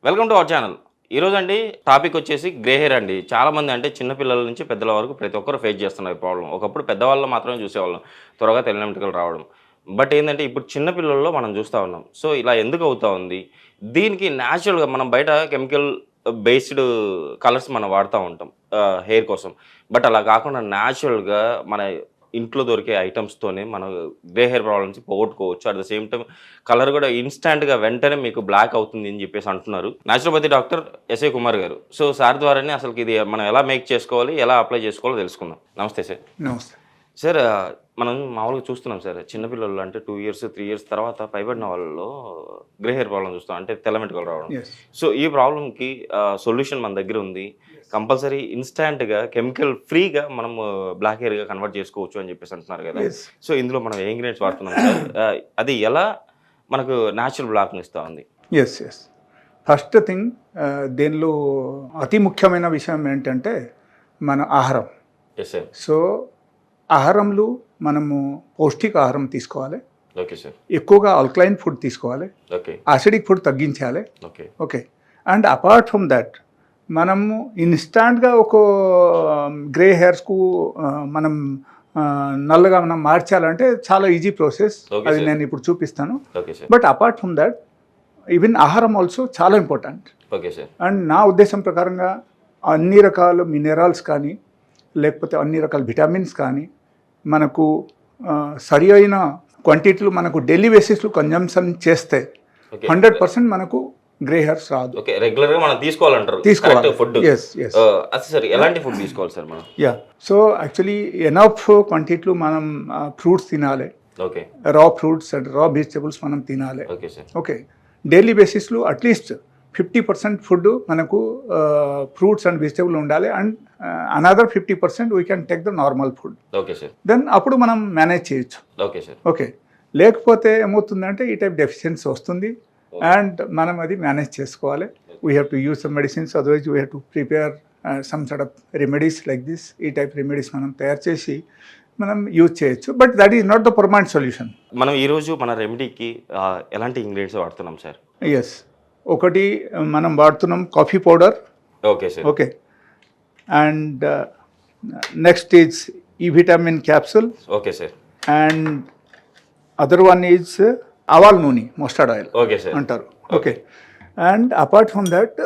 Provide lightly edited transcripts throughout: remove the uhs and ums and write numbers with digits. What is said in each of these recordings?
Welcome to our channel. ఈరోజు అండి topic వచ్చేసి గ్రే హెయిర్ అండి. చాలామంది అంటే చిన్నపిల్లల నుంచి పెద్దల వరకు ప్రతి ఒక్కరు ఫేస్ చేస్తున్నారు ఈ ప్రాబ్లం. ఒకప్పుడు పెద్దవాళ్ళు మాత్రమే చూసేవాళ్ళం, త్వరగా తెల్ల వెంట్రుకలు రావడం. బట్ ఏంటంటే ఇప్పుడు చిన్నపిల్లల్లో మనం చూస్తూ ఉన్నాం. సో ఇలా ఎందుకు అవుతా ఉంది? దీనికి న్యాచురల్గా మనం బయట కెమికల్ బేస్డ్ కలర్స్ మనం వాడుతూ ఉంటాం హెయిర్ కోసం. బట్ అలా కాకుండా న్యాచురల్గా మన ఇంట్లో దొరికే ఐటమ్స్తోనే మనం గ్రే హెయిర్ ప్రాబ్లమ్స్ పోగొట్టుకోవచ్చు. At the same time colour కూడా ఇన్స్టాంట్గా వెంటనే మీకు బ్లాక్ అవుతుంది అని చెప్పేసి అంటున్నారు న్యాచురోపతి డాక్టర్ ఎస్ఏ కుమార్ గారు. సో సార్ ద్వారానే అసలు ఇది మనం ఎలా మేక్ చేసుకోవాలి, ఎలా అప్లై చేసుకోవాలో తెలుసుకుందాం. నమస్తే సార్. నమస్తే సార్. మనం మామూలుగా చూస్తున్నాం సార్, చిన్నపిల్లలు అంటే 2 years 3 years తర్వాత పైబడిన వాళ్ళలో గ్రే హెయిర్ ప్రాబ్లం చూస్తాం, అంటే తెల్ల వెంట్రుకలు రావడం. సో ఈ ప్రాబ్లంకి సొల్యూషన్ మన దగ్గర ఉంది. కంపల్సరీ ఇన్స్టాంట్గా కెమికల్ ఫ్రీగా మనం బ్లాక్ హెయిర్గా కన్వర్ట్ చేసుకోవచ్చు అని చెప్పేసి అంటున్నారు కదా. సో ఇందులో మనం ఏ ఇంగ్రీడియంట్స్ వాడుతున్నాం సార్, అది ఎలా మనకు న్యాచురల్ బ్లాక్ని ఇస్తూ ఉంది? ఎస్ ఫస్ట్ థింగ్ దీనిలో అతి ముఖ్యమైన విషయం ఏంటంటే మన ఆహారం. Yes sir. సో ఆహారంలో మనము పౌష్టిక ఆహారం తీసుకోవాలి. Okay sir. ఎక్కువగా ఆల్కలైన్ ఫుడ్ తీసుకోవాలి. ఓకే. యాసిడిక్ ఫుడ్ తగ్గించాలి. Okay. Okay. And apart from that మనము ఇన్స్టాంట్గా ఒక గ్రే హెయిర్స్కు మనం నల్లగా మనం మార్చాలంటే చాలా ఈజీ ప్రాసెస్. అది నేను ఇప్పుడు చూపిస్తాను. But apart from that even ఆహారం ఆల్సో చాలా ఇంపార్టెంట్. Okay sir. అండ్ నా ఉద్దేశం ప్రకారంగా అన్ని రకాల మినరల్స్ కానీ లేకపోతే అన్ని రకాల విటమిన్స్ కానీ మనకు సరి అయిన క్వాంటిటీలు మనకు డైలీ బేసిస్లో కన్జంప్షన్ చేస్తే 100% మనకు గ్రే హెయిర్స్ రాదు. ఓకే. రెగ్యులర్గా మనం తీసుకోవాలంటారు. తీసుకోవాలి ఫుడ్. అది సార్ ఎలాంటి ఫుడ్ తీసుకోవాలి సార్ మనం? సో యాక్చువల్లీ ఎనఫ్ క్వాంటిటీలో మనం ఫ్రూట్స్ తినాలి. ఓకే. రా ఫ్రూట్స్ అండ్ రా వెజిటబుల్స్ మనం తినాలి. Okay sir. ఓకే. డైలీ బేసిస్లో అట్లీస్ట్ 50% ఫుడ్ మనకు ఫ్రూట్స్ అండ్ వెజిటబుల్ ఉండాలి. And another 50% we can take the normal food. Okay sir. Then అప్పుడు మనం మేనేజ్ చేయొచ్చు. Okay sir. ఓకే. లేకపోతే ఏమవుతుందంటే ఈ టైప్ డెఫిషియన్సీ వస్తుంది అండ్ మనం అది మేనేజ్ చేసుకోవాలి. We have to use some medicines, otherwise we have to prepare some sort of remedies like this. ఈ టైప్ రెమెడీస్ మనం తయారు చేసి మనం యూజ్ చేయొచ్చు. But that is not the permanent solution. మనం ఈరోజు మన రెమెడీకి ఎలాంటి ఇంగ్రీడియంట్స్ వాడుతున్నాం సార్? ఎస్. ఒకటి మనం వాడుతున్నాం coffee powder. Okay sir. Okay. And next is ఈ vitamin capsule. Okay sir. And other one is ఆవాల్ నూనె, మస్టర్డ్ ఆయిల్ ఓకే సార్ అంటారు. Okay. And apart from that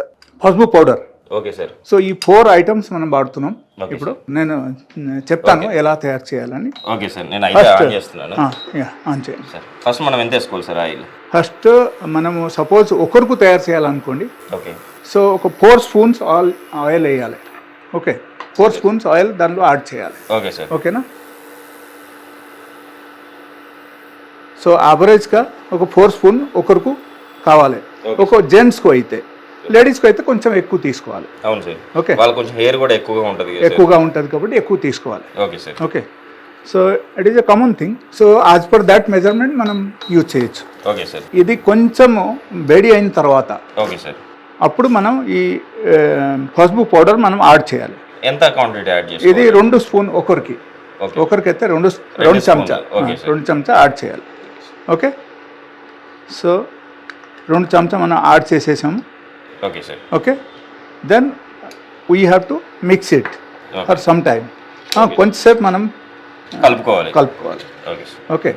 పసుపు పౌడర్. Okay sir. సో ఈ 4 items మనం వాడుతున్నాం. ఇప్పుడు నేను చెప్తాను ఎలా తయారు చేయాలని. Okay sir. నేను అయితే ఆన్ చేస్తున్నాను. ఆన్ చేయండి సార్. ఫస్ట్ మనం ఎంత వేసుకోవాలి సార్ ఆయిల్? ఫస్ట్ మనము సపోజ్ ఒకరికి తయారు చేయాలనుకోండి. ఓకే. సో ఒక 4 స్పూన్స్ ఆయిల్ వేయాలి. ఓకే. 4 స్పూన్స్ ఆయిల్ దానిలో యాడ్ చేయాలి. Okay sir. ఓకేనా? సో యావరేజ్గా ఒక 4 స్పూన్ ఒకరికి కావాలి. ఒక జెంట్స్కు అయితే, లేడీస్కి అయితే కొంచెం ఎక్కువ తీసుకోవాలి. అవును సార్. ఓకే. వాళ్ళ కొంచెం హెయిర్ కూడా ఎక్కువగా ఉంటుంది కాబట్టి ఎక్కువ తీసుకోవాలి. Okay sir. Okay. So it is a common thing. So as per that measurement మనం యూజ్ చేయొచ్చు. Okay sir. ఇది కొంచెము వేడి అయిన తర్వాత ఓకే సార్ అప్పుడు మనం ఈ పసుపు పౌడర్ మనం యాడ్ చేయాలి. ఎంత క్వాంటిటీ యాడ్ చేయాలి? ఇది 2 స్పూన్ ఒకరికి. ఒకరికైతే 2 చెంచా యాడ్ చేయాలి. ఓకే. సో 2 చెంచా మనం యాడ్ చేసేసాము. Okay sir. Okay. Then we have to mix it for some time. కొంచెంసేపు మనం కలుపుకోవాలి. ఓకే.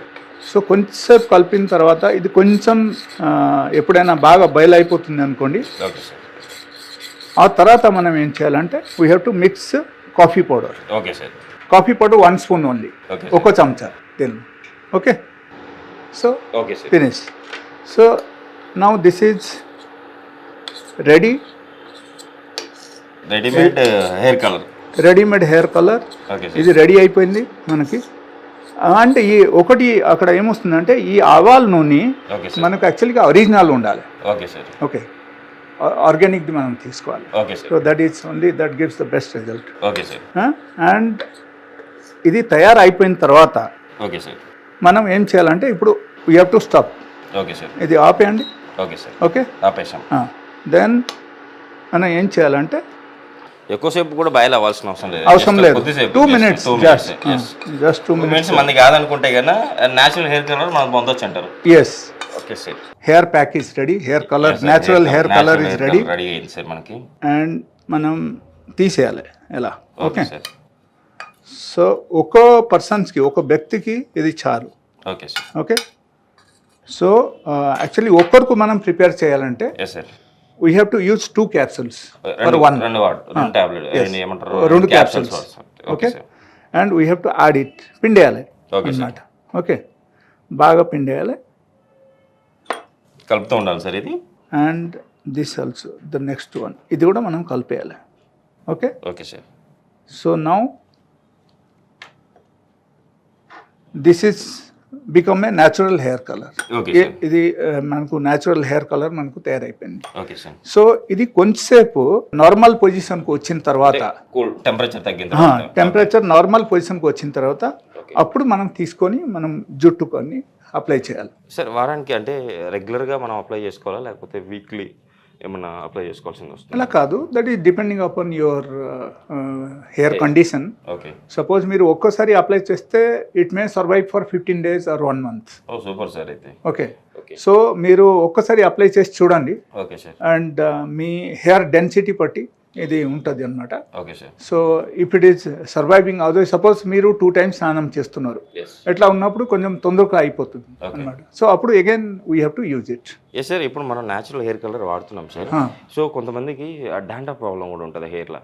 సో కొంచెంసేపు కలిపిన తర్వాత ఇది కొంచెం ఎప్పుడైనా బాగా బాయిల్ అయిపోతుంది అనుకోండి. ఆ తర్వాత మనం ఏం చేయాలంటే we have to mix coffee powder. Okay sir. Coffee powder 1 spoon only, ఒక చెంచా తెలు. Okay. So okay sir. Finish. So now this is ready. Readymade hair colour. ఇది రెడీ అయిపోయింది మనకి. అంటే ఈ ఒకటి అక్కడ ఏమొస్తుందంటే ఈ ఆవాల్ నూనె మనకు యాక్చువల్గా ఒరిజినల్ ఉండాలి. Okay sir. ఓకే. ఆర్గానిక్ది మనం తీసుకోవాలి. Okay sir. So that is only that gives the best result. Okay sir. And ఇది తయారు అయిపోయిన తర్వాత ఓకే సార్ మనం ఏం చేయాలంటే ఇప్పుడు we have to stop. Okay sir. ఇది ఆపేయండి. Okay sir. ఓకే. ఆపేసాం. దెన్ మనం ఏం చేయాలంటే ఎక్కువసేపు కూడా బాయిల్ అవ్వాల్సిన అవసరం లేదు. 2 minutes. Just 2 minutes. మంది కాదనుకుంటే కన్నా న్యాచురల్ హెయిర్ కలర్ మనం పొందొచ్చు అంటారు. Yes. Yes sir hair pack is ready, hair colour natural hair colour is ready. Ready అయింది సార్ మనకి. అండ్ మనం తీసేయాలి ఎలా. Okay okay, sir. సో ఒక పర్సన్స్కి, ఒక వ్యక్తికి ఇది చాలు. Okay sir. Okay, so actually ఒక్కరికి మనం ప్రిపేర్ చేయాలంటే yes sir. We have to use 2 capsules for 1. రెండు టాబ్లెట్ ఏమంటారు, 2 capsules. Okay, and we have to add it, పిండేయాలి అన్నమాట. ఓకే, బాగా పిండేయాలి. కలుపుతూ ఉండాలి సార్ ఇది. And this also the next one, ఇది కూడా మనం కలిపేయాలి. Okay, okay sir. So now this is become a natural hair colour. Okay sir. ఇది మనకు న్యాచురల్ హెయిర్ కలర్ మనకు తయారైపోయింది. Okay sir. సో ఇది కొంచెంసేపు నార్మల్ పొజిషన్కి వచ్చిన తర్వాత, కూల్ టెంపరేచర్ తగ్గిన టెంపరేచర్ నార్మల్ పొజిషన్కి వచ్చిన తర్వాత అప్పుడు మనం తీసుకొని మనం జుట్టుకొని అప్లై చేయాలి. సార్ వారానికి అంటే రెగ్యులర్గా మనం అప్లై చేసుకోవాలా, లేకపోతే వీక్లీ ఏమన్నా అప్లై చేసుకోవాల్సింది వస్తుంది? అలా కాదు, that is depending upon your hair condition. Okay, suppose మీరు ఒక్కసారి అప్లై చేస్తే it may survive for 15 days or 1 month. ఓ సూపర్ సార్ అయితే. ఓకే, సో మీరు ఒక్కసారి అప్లై చేసి చూడండి. Okay sir. అండ్ మీ హెయిర్ డెన్సిటీ బట్టి ఇది ఉంటుంది అనమాట. Okay sir. So if it is surviving, అదో సపోజ్ మీరు 2 times స్నానం చేస్తున్నారు, ఎట్లా ఉన్నప్పుడు కొంచెం తొందరగా అయిపోతుంది అనమాట. సో అప్పుడు again we have to use it. Yes sir. ఇప్పుడు మనం న్యాచురల్ హెయిర్ కలర్ వాడుతున్నాం సార్. సో కొంతమందికి డాండ్రఫ్ ప్రాబ్లం కూడా ఉంటుంది హెయిర్లో.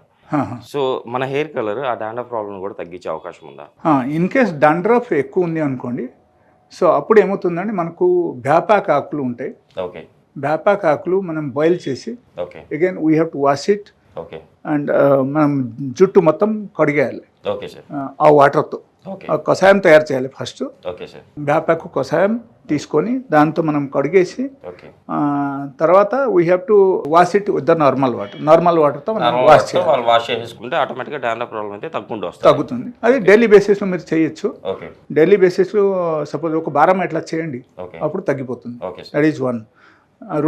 సో మన హెయిర్ కలర్ ఆ డాండ్రఫ్ ప్రాబ్లం కూడా తగ్గించే అవకాశం ఉందా? ఇన్ కేస్ డాండ్రఫ్ ఎక్కువ ఉంది అనుకోండి, సో అప్పుడు ఏమవుతుందండి, మనకు బ్యాపాక్ ఆకులు ఉంటాయి. ఓకే, బ్యాపాక్ ఆకులు మనం బాయిల్ చేసి okay again we have to wash it. Okay, and మనం జుట్టు మొత్తం కడిగేయాలి ఓకే సార్. ఆ వాటర్తో. ఓకే, కషాయం తయారు చేయాలి ఫస్ట్. Okay sir. బ్యాపాక్ కషాయం తీసుకొని దాంతో మనం కడిగేసి ఓకే, తర్వాత we have to wash it with the normal water. Normal వాటర్తో మనం వాష్ చేయాలి. వాళ్ళు వాష్ చేసేసుకుంటే ఆటోమేటిక్గా డాండ్రఫ్ ప్రాబ్లం అయితే తగ్గుతుంది. అది డైలీ బేసిస్లో మీరు చేయొచ్చు. ఓకే, డైలీ బేసిస్లో సపోజ్ ఒక వారం ఎట్లా చేయండి, ఓకే, అప్పుడు తగ్గిపోతుంది. Okay sir. That is one.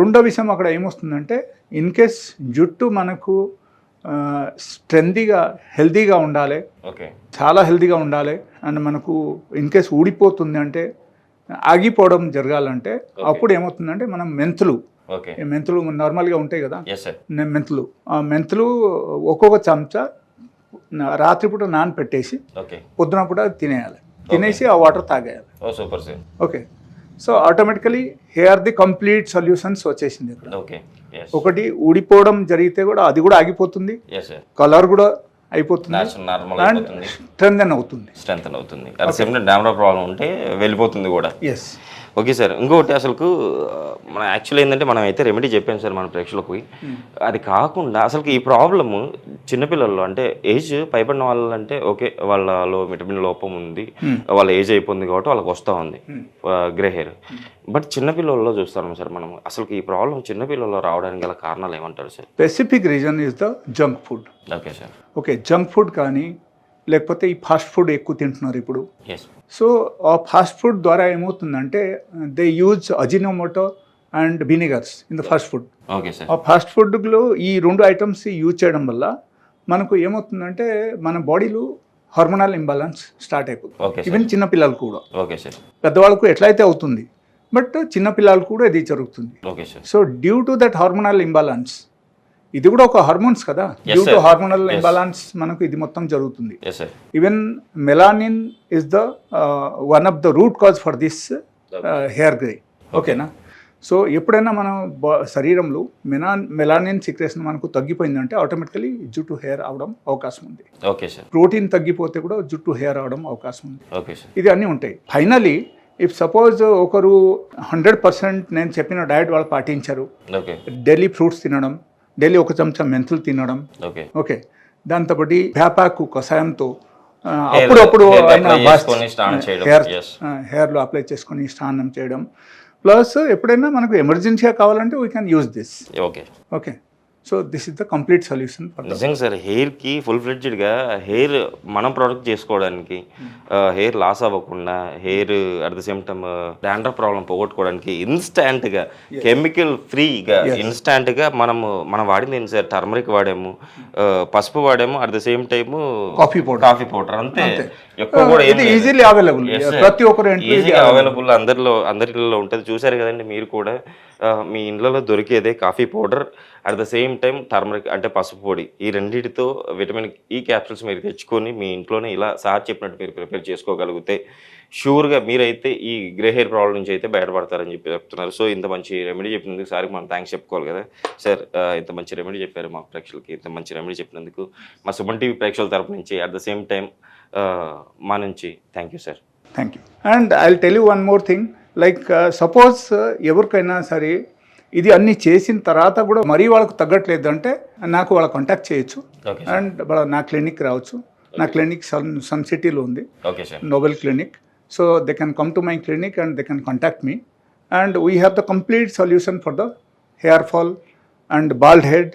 రెండో విషయం అక్కడ ఏమొస్తుందంటే, ఇన్ కేస్ జుట్టు మనకు స్ట్రెందీగా హెల్తీగా ఉండాలి, ఓకే, చాలా హెల్తీగా ఉండాలి. అండ్ మనకు ఇన్ కేస్ ఊడిపోతుంది అంటే, ఆగిపోవడం జరగాలంటే అప్పుడు ఏమవుతుందంటే మనం మెంతులు, ఓకే, మెంతులు నార్మల్గా ఉంటాయి కదా, ఎస్ సార్. మెంతులు, ఆ మెంతులు ఒక్కొక్క చెంచా రాత్రిపూట నానపెట్టేసి ఓకే, పొద్దునపూట తినేయాలి. తినేసి ఆ వాటర్ తాగేయాలి. Oh super sir. Okay, so automatically hair the complete solutions వచ్చేసింది ఇక్కడ. ఓకే, ఒకటి ఊడిపోవడం జరిగితే కూడా అది కూడా ఆగిపోతుంది, కలర్ కూడా అయిపోతుంది, అండ్ స్ట్రెంథెన్ అవుతుంది. స్ట్రెంథెన్ అవుతుంది. At same time dandruff problem ఉంటే వెళ్ళిపోతుంది కూడా. ఎస్. Okay sir. ఇంకొకటి అసలుకు మన యాక్చువల్ ఏంటంటే మనం అయితే రెమెడీ చెప్పాను సార్ మన ప్రేక్షకులకు. అది కాకుండా అసలు ఈ ప్రాబ్లము చిన్నపిల్లల్లో అంటే ఏజ్ పైబడిన వాళ్ళంటే ఓకే వాళ్ళలో విటమిన్ లోపం ఉంది, వాళ్ళ ఏజ్ అయిపోయింది కాబట్టి వాళ్ళకి వస్తూ ఉంది గ్రే హెయిర్. బట్ చిన్నపిల్లల్లో చూస్తాం సార్ మనం. అసలు ఈ ప్రాబ్లం చిన్నపిల్లల్లో రావడానికి గల కారణాలు ఏమంటారు sir? Specific reason is the junk food. Okay sir. Okay, junk food కానీ లేకపోతే ఈ ఫాస్ట్ ఫుడ్ ఎక్కువ తింటున్నారు ఇప్పుడు. ఎస్. సో ఆ ఫాస్ట్ ఫుడ్ ద్వారా ఏమవుతుందంటే they use Ajinomoto and vinegars in the fast food. Okay sir. ఆ ఫాస్ట్ ఫుడ్లో ఈ 2 ఐటమ్స్ యూజ్ చేయడం వల్ల మనకు ఏమవుతుందంటే మన బాడీలో హార్మోనల్ ఇంబాలెన్స్ స్టార్ట్ అయిపోతుంది. ఈవెన్ చిన్నపిల్లలు కూడా. Okay sir. పెద్దవాళ్ళకు ఎట్లయితే అవుతుంది, బట్ చిన్నపిల్లలు కూడా ఇది జరుగుతుంది. Okay sir. So due to that hormonal imbalance, ఇది కూడా ఒక హార్మోన్స్ కదా, డ్యూ టు హార్మోనల్ ఇంబాలెన్స్ మనకు ఇది మొత్తం జరుగుతుంది. Even melanin is the one of the root cause for this hair grey. ఓకేనా? సో ఎప్పుడైనా మనం శరీరంలో మెలానిన్ సిక్రేషన్ మనకు తగ్గిపోయిందంటే ఆటోమేటికలీ జుట్టు హెయిర్ అవడం అవకాశం ఉంది. Okay sir. ప్రోటీన్ తగ్గిపోతే కూడా జుట్టు హెయిర్ అవడం అవకాశం ఉంది. Okay sir. ఇది అన్నీ ఉంటాయి. ఫైనలీ ఇఫ్ సపోజ్ ఒకరు 100% నేను చెప్పిన డయట్ వాళ్ళు పాటించారు, డైలీ ఫ్రూట్స్ తినడం, డైలీ ఒక చెంచా మెంతులు తినడం, ఓకే, దాంతోపాటు వేపాకు కషాయంతో అప్పుడప్పుడు హెయిర్లో అప్లై చేసుకొని స్నానం చేయడం, ప్లస్ ఎప్పుడైనా మనకు ఎమర్జెన్సీగా కావాలంటే we can use this. Okay, okay. So this is the complete solution. నిజంగా సార్, హెయిర్కి ఫుల్ ఫ్లెడ్జ్డ్గా హెయిర్ మనం ప్రొడక్ట్ చేసుకోవడానికి, హెయిర్ లాస్ అవ్వకుండా, hair at the same time dandruff problem పోగొట్టుకోవడానికి ఇన్స్టాంట్గా కెమికల్ ఫ్రీగా ఇన్స్టాంట్గా మనం వాడింది ఏంటి సార్? టర్మరిక్ వాడాము, పసుపు వాడాము, at the same time coffee powder అంతే. ఎక్కువ కూడా ఏం ఇది లేదు. Easily available, Yes, sir. ప్రతి ఒక్కరు ఇంట్లో ఇది ఈజీగా అవైలబుల్ అందరిలో ఉంటుంది. చూసారు కదండి మీరు కూడా. మీ ఇండ్లలో దొరికేదే coffee powder, at the same time turmeric అంటే పసుపు పొడి, ఈ రెండింటితో విటమిన్ ఈ క్యాప్సూల్స్ మీరు తెచ్చుకొని మీ ఇంట్లోనే ఇలా సార్ చెప్పినట్టు మీరు ప్రిపేర్ చేసుకోగలిగితే షూర్గా మీరైతే ఈ గ్రే హెయిర్ ప్రాబ్లం నుంచి అయితే బయటపడతారని చెప్పి చెప్తున్నారు. సో ఇంత మంచి రెమెడీ చెప్పినందుకు సార్కి మనం థ్యాంక్స్ చెప్పుకోవాలి కదా సార్. ఇంత మంచి రెమెడీ చెప్పారు మా ప్రేక్షకులకి. ఇంత మంచి రెమెడీ చెప్పినందుకు మా సుమన్ టీవీ ప్రేక్షకుల తరపు నుంచి అట్ ద సేమ్ టైం మా నుంచి thank you sir. Thank you. And I will tell you one more thing, like suppose ఎవరికైనా సరే ఇది అన్ని చేసిన తర్వాత కూడా మరీ వాళ్ళకు తగ్గట్లేదు అంటే నాకు వాళ్ళ కాంటాక్ట్ చేయొచ్చు. ఓకే అండ్ నా క్లినిక్ రావచ్చు. నా క్లినిక్ సన్ సిటీలో ఉంది, okay sir. Nobel clinic. So they can come to my clinic and they can contact me and we have the complete solution for the hair fall and bald head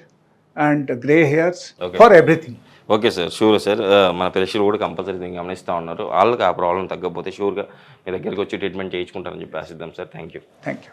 and grey hairs, for everything. Okay sir, sure sir. మన ప్రేక్షకులు కూడా compulsory దీన్ని గమనిస్తూ ఉన్నారు. వాళ్ళకి ఆ problem తగ్గకపోతే షూర్గా మీ దగ్గరికి వచ్చి ట్రీట్మెంట్ చేయించుకుంటారని చెప్పి ఆశిద్దాం sir. Thank you. Thank you.